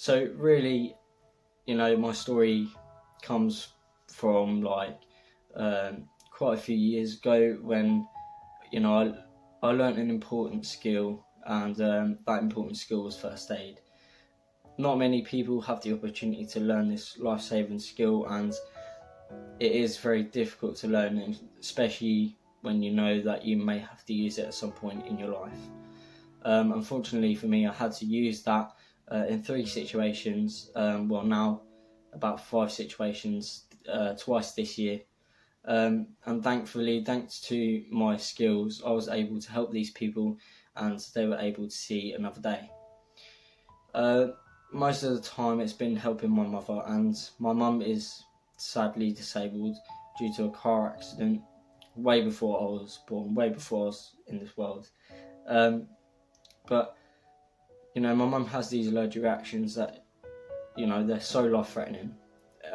So really, my story comes from quite a few years ago when I learnt an important skill, and that important skill was first aid. Not many people have the opportunity to learn this life-saving skill, and it is very difficult to learn, especially when you know that you may have to use it at some point in your life. Unfortunately for me, I had to use that in 3 situations, now about 5 situations, twice this year. And thankfully, thanks to my skills, I was able to help these people and they were able to see another day. Most of the time it's been helping my mother, and my mum is sadly disabled due to a car accident way before I was born, way before I was in this world. But my mum has these allergic reactions that they're so life-threatening.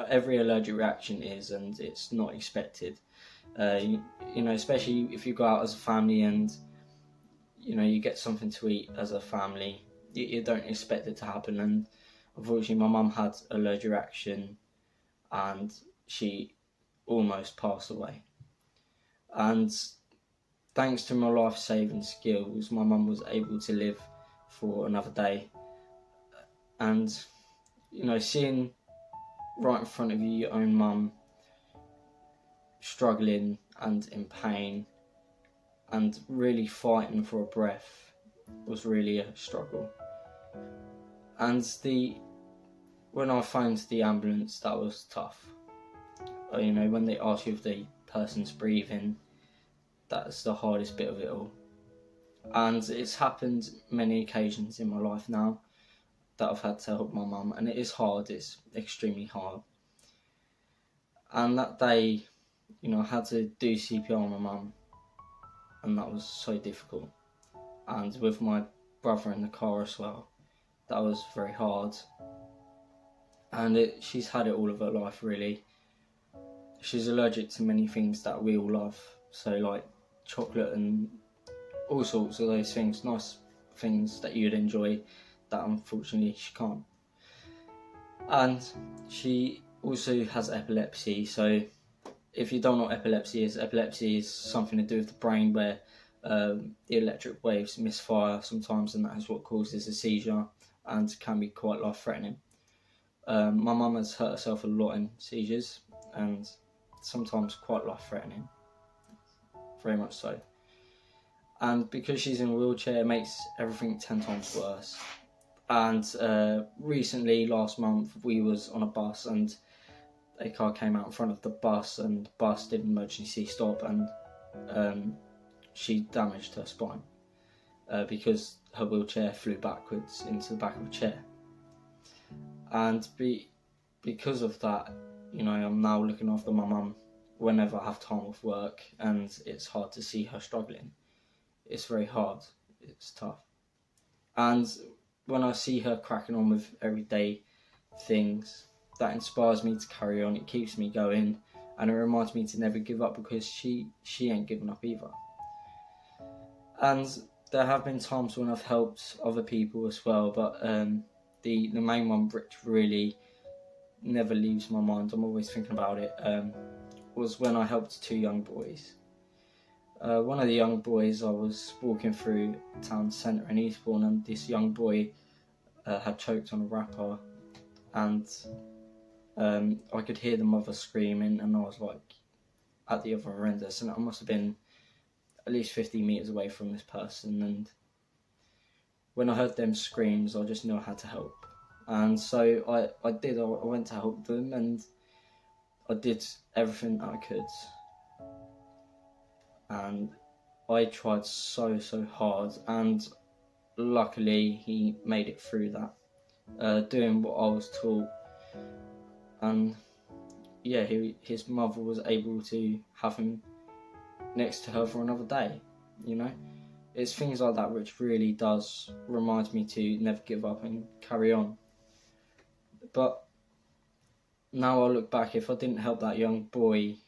Every allergic reaction is, and it's not expected. Especially if you go out as a family and you get something to eat as a family, you don't expect it to happen. And unfortunately, my mum had an allergic reaction, and she almost passed away. And thanks to my life-saving skills, my mum was able to live for another day. And seeing right in front of you your own mum struggling and in pain and really fighting for a breath was really a struggle. And when I phoned the ambulance, that was tough. When they ask you if the person's breathing, that's the hardest bit of it all. And it's happened many occasions in my life now that I've had to help my mum, and it is hard, it's extremely hard. And that day, I had to do CPR on my mum, and that was so difficult. And with my brother in the car as well, that was very hard. And she's had it all of her life, really. She's allergic to many things that we all love, so like chocolate and all sorts of those things, nice things that you'd enjoy, that unfortunately she can't. And she also has epilepsy. So if you don't know what epilepsy is something to do with the brain where the electric waves misfire sometimes, and that is what causes a seizure and can be quite life-threatening. My mum has hurt herself a lot in seizures, and sometimes quite life-threatening, very much so. And because she's in a wheelchair, it makes everything 10 times worse. And recently, last month, we was on a bus and a car came out in front of the bus, and the bus did an emergency stop, and she damaged her spine because her wheelchair flew backwards into the back of a chair. And because of that, I'm now looking after my mum whenever I have time off work, and it's hard to see her struggling. It's very hard, it's tough. And when I see her cracking on with everyday things, that inspires me to carry on, it keeps me going, and it reminds me to never give up, because she ain't giving up either. And there have been times when I've helped other people as well, but the main one which really never leaves my mind, I'm always thinking about it, was when I helped 2 young boys. One of the young boys, I was walking through the town centre in Eastbourne, and this young boy had choked on a wrapper, and I could hear the mother screaming, and I was like at the other end of this, and I must have been at least 50 metres away from this person, and when I heard them screams, I just knew I had to help. And so I did. I went to help them, and I did everything I could. And I tried so hard, and luckily he made it through that, doing what I was taught. And yeah, his mother was able to have him next to her for another day. It's things like that which really does remind me to never give up and carry on. But now I look back, if I didn't help that young boy,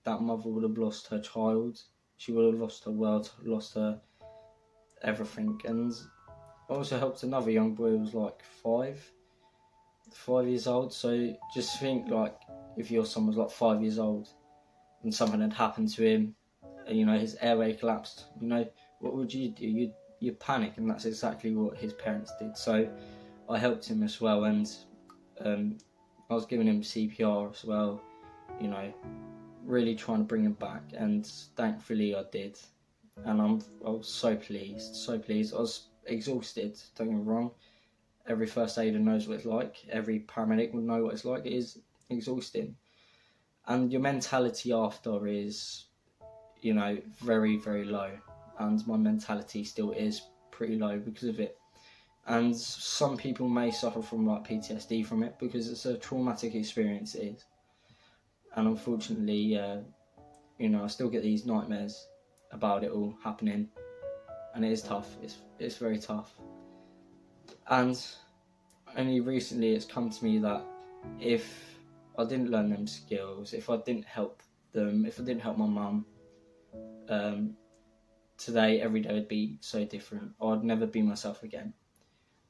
that mother would have lost her child. She would have lost her world, lost her everything. And I also helped another young boy who was like 5, 5 years old. So just think, like, if your son was like 5 years old and something had happened to him, and, his airway collapsed, what would you do? You'd panic, and that's exactly what his parents did. So I helped him as well, and I was giving him CPR as well, really trying to bring him back, and thankfully I did. And I was so pleased. I was exhausted, don't get me wrong. Every first aider knows what it's like. Every paramedic would know what it's like. It is exhausting. And your mentality after is, very, very low. And my mentality still is pretty low because of it. And some people may suffer from like PTSD from it, because it's a traumatic experience, it is. And unfortunately, I still get these nightmares about it all happening. And it is tough. It's very tough. And only recently it's come to me that if I didn't learn them skills, if I didn't help them, if I didn't help my mum, today, every day would be so different. I'd never be myself again.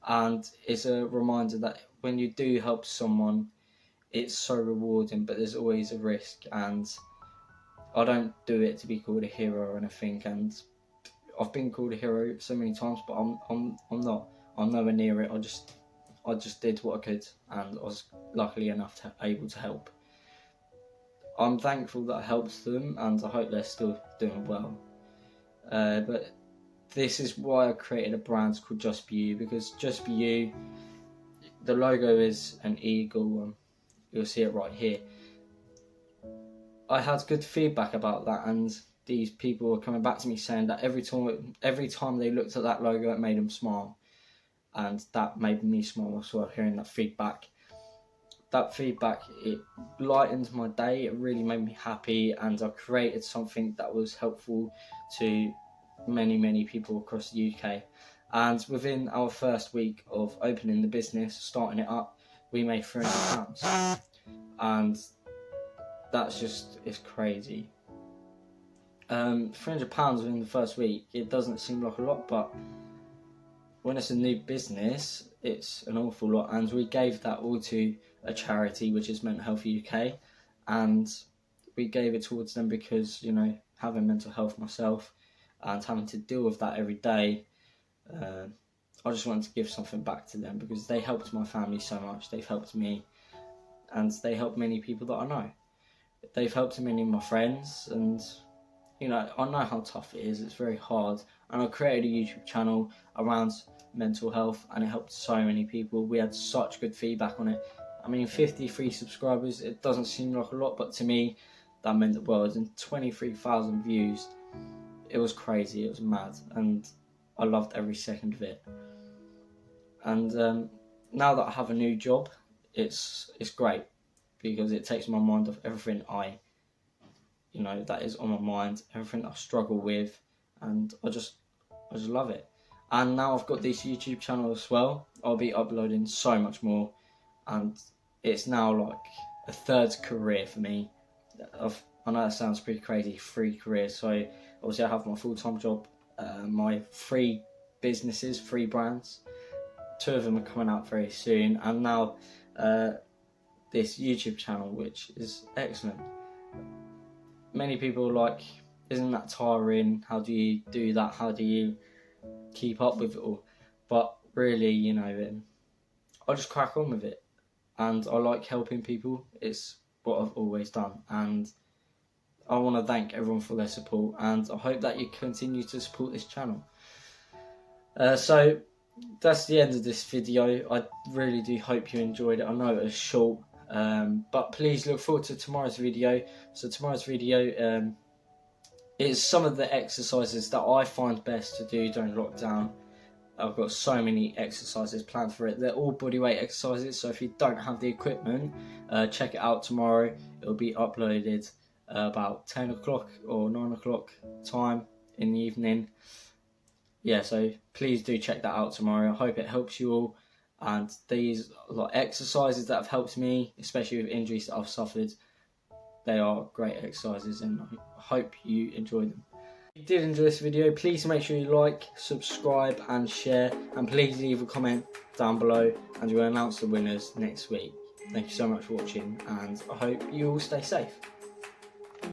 And it's a reminder that when you do help someone, it's so rewarding, but there's always a risk. And I don't do it to be called a hero or anything. And I've been called a hero so many times, but I'm not. I'm nowhere near it. I just did what I could, and I was luckily enough able to help. I'm thankful that I helped them, and I hope they're still doing well. But this is why I created a brand called Just Be You, because Just Be You, the logo is an eagle. You'll see it right here. I had good feedback about that, and these people were coming back to me saying that every time they looked at that logo, it made them smile. And that made me smile as well, hearing that feedback. That feedback, it lightened my day, it really made me happy, and I created something that was helpful to many, many people across the UK. And within our first week of opening the business, starting it up, we made £300. And that's just, it's crazy. £300 within the first week, it doesn't seem like a lot, but when it's a new business, it's an awful lot. And we gave that all to a charity, which is Mental Health UK, and we gave it towards them because, having mental health myself and having to deal with that every day, I just wanted to give something back to them, because they helped my family so much. They've helped me, and they helped many people that I know. They've helped many of my friends, and I know how tough it is. It's very hard. And I created a YouTube channel around mental health, and it helped so many people. We had such good feedback on it. 53 subscribers, it doesn't seem like a lot, but to me, that meant the world. And 23,000 views. It was crazy. It was mad. And I loved every second of it. And now that I have a new job, it's great, because it takes my mind off everything that is on my mind, everything I struggle with, and I just love it. And now I've got this YouTube channel as well. I'll be uploading so much more, and it's now like a third career for me. I know that sounds pretty crazy, 3 careers. So obviously I have my full-time job, my 3 businesses, 3 brands. 2 of them are coming out very soon, and now this YouTube channel, which is excellent. Many people are like, isn't that tiring? How do you do that? How do you keep up with it all? But really, I just crack on with it. And I like helping people. It's what I've always done. And I want to thank everyone for their support. And I hope that you continue to support this channel. So that's the end of this video. I really do hope you enjoyed it. I know it was short. But please look forward to tomorrow's video. So tomorrow's video is some of the exercises that I find best to do during lockdown. I've got so many exercises planned for it. They're all bodyweight exercises, so if you don't have the equipment, check it out tomorrow. It'll be uploaded about 10 o'clock or 9 o'clock time in the evening. Yeah, so please do check that out tomorrow. I hope it helps you all. And these exercises that have helped me, especially with injuries that I've suffered, they are great exercises, and I hope you enjoy them. If you did enjoy this video, please make sure you like, subscribe and share, and please leave a comment down below and we'll announce the winners next week. Thank you so much for watching, and I hope you all stay safe.